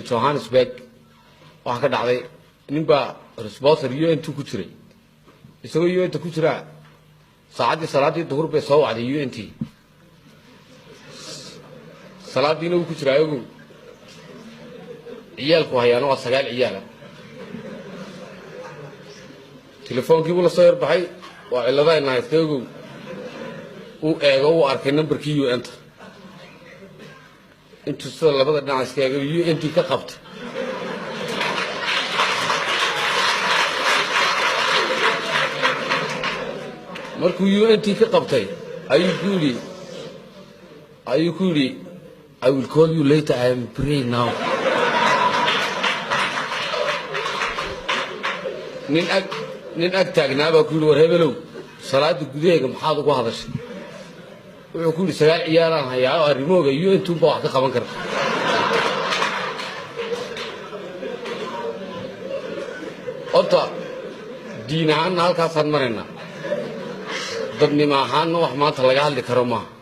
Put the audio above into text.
Johannesburg waxa ka dhacday ninba sponsor UN ku jiray isagoo UN ku jira salaadii duhur bay soo wacday UNT salaadiina uu ku jira ayagu ciyaalku hayaan waa 9 ciyaal telefoonkii uu la soo yarbaxay waa ciladayna haysteegu uu eego uu arkay numberkii UN intuu soo labada dhinac iska eego UNT ka qabtay markuu UNT ka qabtay ayuu ku yiri I will call you later. I am praying now. nin ag taagnaaba ku yiri war hebelow salaada gudaheega maxaad ugu hadashay wuxuu ku yiri 9 ciyaaran hayaa arrimooga UNT ba wax ka qaban karta horta diin ahaan halkaasaan marayna dadnimo ahaan wax maanta laga hadli karo maaha